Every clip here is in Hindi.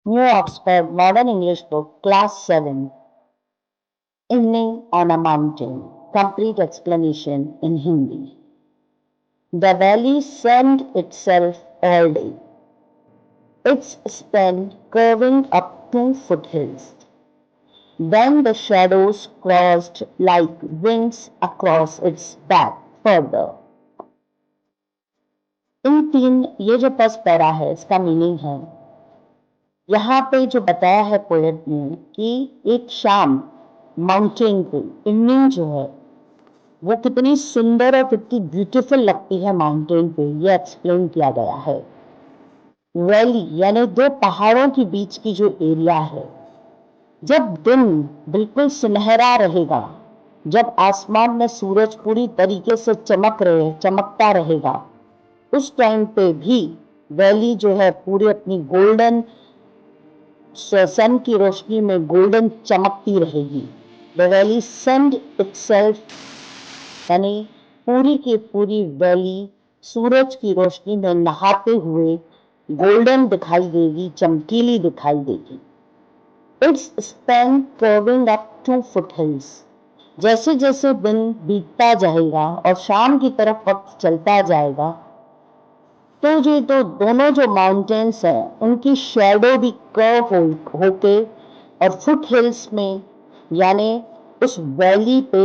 New Oxford Modern English Book, Class 7, Evening on a Mountain. Complete explanation in Hindi. The valley sunned itself all day, its span curving up two foothills. Then the shadows crossed like wings across its back further. इन तीन ये जो फर्स्ट पैरा है इसका मीनिंग है, यहाँ पे जो बताया है पोएट ने कि एक शाम माउंटेन पे इवनिंग जो है वो कितनी सुंदर और कितनी ब्यूटीफुल लगती है माउंटेन पे, ये एक्सप्लेन किया गया है। वैली यानी दो पहाड़ों के बीच की जो एरिया है, जब दिन बिल्कुल सुनहरा रहेगा, जब आसमान में सूरज पूरी तरीके से चमकता रहेगा, उस टाइम पे भी वैली जो है पूरी अपनी गोल्डन सन की रोशनी में गोल्डन चमकती रहेगी। द वैली सन्ड इटसेल्फ यानी पूरी की पूरी वैली सूरज की रोशनी में नहाते हुए गोल्डन दिखाई देगी, चमकीली दिखाई देगी। It's span curving up to foothills. जैसे जैसे दिन बीतता जाएगा और शाम की तरफ वक्त चलता जाएगा, तो दोनों जो माउंटेन्स हैं उनकी शेडो भी कर्व होके और फुट हिल्स में यानी उस वैली पे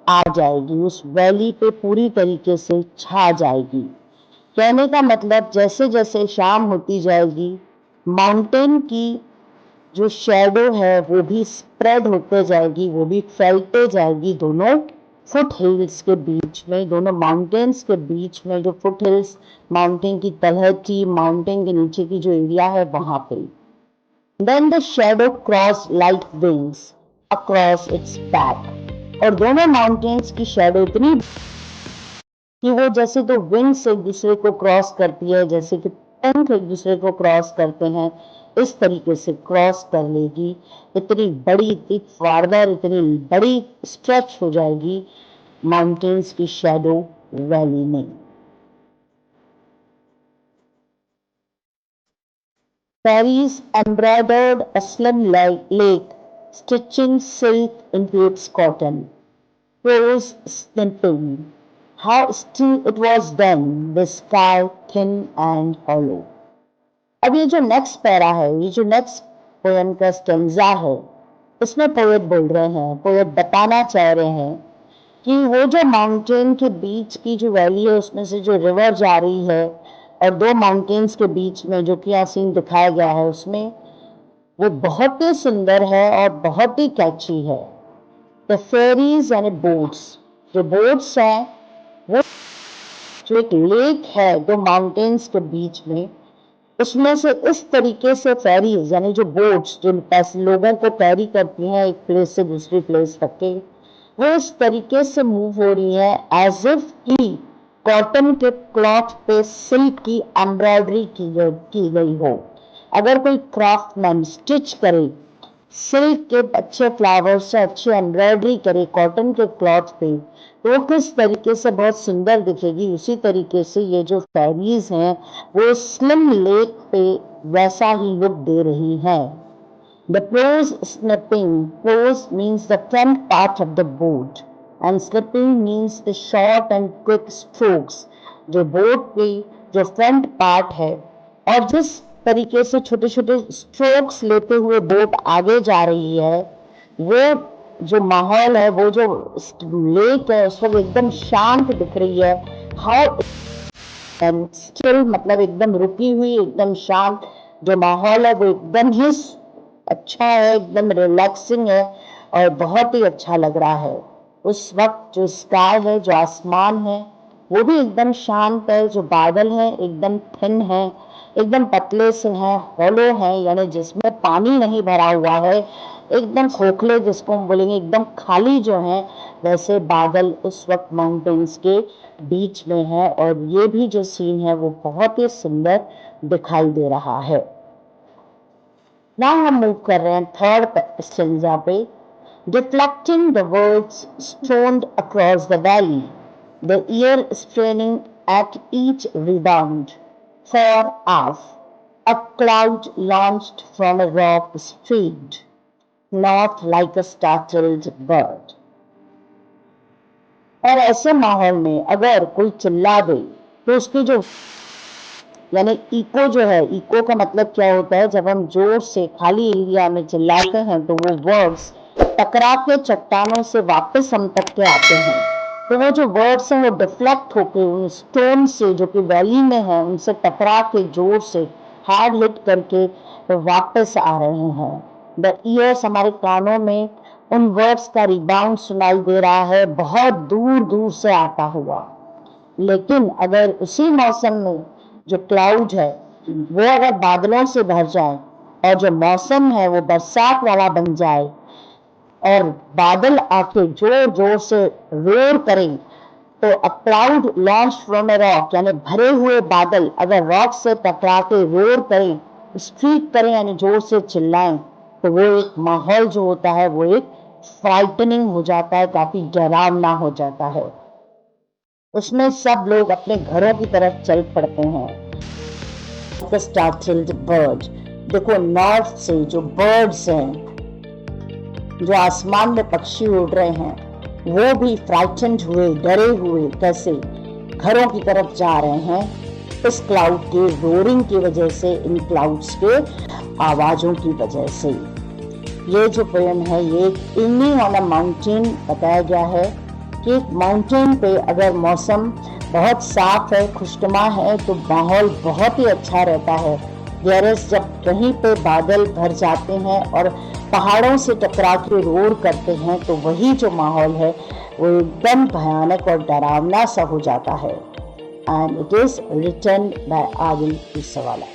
आ जाएगी, उस वैली पे पूरी तरीके से छा जाएगी। कहने का मतलब जैसे जैसे शाम होती जाएगी, माउंटेन की जो शेडो है वो भी स्प्रेड होते जाएगी, वो भी फैलते जाएगी दोनों फुट हिल्स के बीच में, दोनों माउंटेन्स के बीच में। जो फुट हिल्स माउंटेन की तलहटी, माउंटेन के नीचे की जो एरिया है वहां पे। Then the shadow cross like wings across its back. और दोनों माउंटेन्स की शेडो इतनी कि वो जैसे तो विंग्स एक दूसरे को क्रॉस करती है, जैसे कि पंख एक दूसरे को क्रॉस करते हैं, इस तरीके से क्रॉस कर लेगी। इतनी बड़ी, इतनी फार्दर, इतनी बड़ी स्ट्रेच हो जाएगी माउंटेन्स की शेडो वैली में। Fairies embroidered a slim lake, stitching silk into its cotton. Crows snipping. How still it was then, the sky thin and hollow. अब ये जो नेक्स्ट पैरा है, ये जो नेक्स्ट पोएम का स्टेंजा है, इसमें पोएट बोल रहे हैं, पोएट बताना चाह रहे हैं कि वो जो माउंटेन के बीच की जो वैली है उसमें से जो रिवर जा रही है और दो माउंटेन्स के बीच में जो कि सीन दिखाया गया है उसमें वो बहुत ही सुंदर है और बहुत ही कैची है। द फेरीज यानी बोट्स, जो बोट्स हैं वो जो एक लेक है दो माउंटेन्स के बीच में, उसमें से इस तरीके से फेरीज यानी जो बोट्स जो लोगों को कैरी करती हैं एक प्लेस से दूसरी प्लेस तक के, वो इस तरीके से मूव हो रही है एज इफ की कॉटन के क्लॉथ पे सिल्क की एम्ब्रॉयडरी की गई हो। अगर कोई क्राफ्टमैन स्टिच करे, सिल्क के अच्छे फ्लावर से अच्छी एम्ब्रॉयडरी करे कॉटन के क्लॉथ पे, तो किस तरीके से बहुत सुंदर दिखेगी, उसी तरीके से ये जो फेरीज हैं वो स्लिम लेक पे वैसा ही लुक दे रही है। The prose snipping, prose means the front part of the boat and snipping means the short and quick strokes। जो बोट की जो फ्रंट पार्ट है और जिस तरीके से छोटे छोटे स्ट्रोक्स लेते हुए बोट आगे जा रही है, वो जो माहौल है, वो जो लेक है उस वक्त एकदम शांत दिख रही है। हाउ स्टिल मतलब एकदम रुकी हुई, एकदम शांत जो माहौल है वो एकदम ही अच्छा है, एकदम रिलैक्सिंग है और बहुत ही अच्छा लग रहा है। उस वक्त जो स्काई है, जो आसमान है वो भी एकदम शांत है, जो बादल है एकदम थिन है, एकदम पतले से हैं, हॉलो हैं यानी जिसमें पानी नहीं भरा हुआ है, एकदम खोखले जिसको हम बोलेंगे एकदम खाली जो है, वैसे बादल उस वक्त माउंटेन्स के बीच में है और ये भी जो सीन है वो बहुत ही सुंदर दिखाई दे रहा है। नाउ हम मूव कर रहे हैं थर्ड स्टेंजा पे। Deflecting the words stroned across the valley, the ear straining at each rebound. For off, A cloud launched from a rock streaked north like a startled bird. और ऐसे माहौल में अगर कोई चिल्ला दे तो उसकी जो यानी इको जो है, इको का मतलब क्या होता है, जब हम जोर से खाली एरिया में चिल्लाते हैं तो वो वर्ड्स टकरा के चट्टानों से वापस हम तक के आते हैं। तो वो जो वर्ड्स हैं वो डिफ्लेक्ट होके उन स्टोन से जो कि वैली में है उनसे टकरा के जोर से हार्ड हिट करके वापस आ रहे हैं। द ईयर्स, हमारे कानों में उन वर्ड्स का रिबाउंड सुनाई दे रहा है बहुत दूर दूर से आता हुआ। लेकिन अगर उसी मौसम में जो क्लाउड है वो अगर बादलों से भर जाए और जो मौसम है वो बरसात वाला बन जाए और बादल आके जोर जोर से रोर करें, तो a cloud launch from a rock यानी भरे हुए बादल अगर रॉक से टकरा के रोर करें, स्ट्रीक करें यानी जोर से चिल्लाएं, तो वो एक माहौल जो होता है वो एक फ्राइटनिंग हो जाता है, काफी डरावना हो जाता है। उसमें सब लोग अपने घरों की तरफ चल पड़ते हैं। स्टार्टल्ड बर्ड, देखो नॉर्थ से जो बर्ड्स हैं, जो आसमान में पक्षी उड़ रहे हैं, वो भी फ्राइटेंड हुए, डरे हुए कैसे घरों की तरफ जा रहे हैं इस क्लाउड के रोरिंग की वजह से, इन क्लाउड्स के आवाजों की वजह से। ये जो पोएम है ये इवनिंग ऑन अ माउंटेन बताया गया है कि माउंटेन पे अगर मौसम बहुत साफ है, खुशनुमा है, तो माहौल बहुत ही अच्छा रहता है। वेयरएज़ जब कहीं पे बादल भर जाते हैं और पहाड़ों से टकरा के रोर करते हैं तो वही जो माहौल है वो एकदम भयानक और डरावना सा हो जाता है। And it is written by Adil पिसवाला।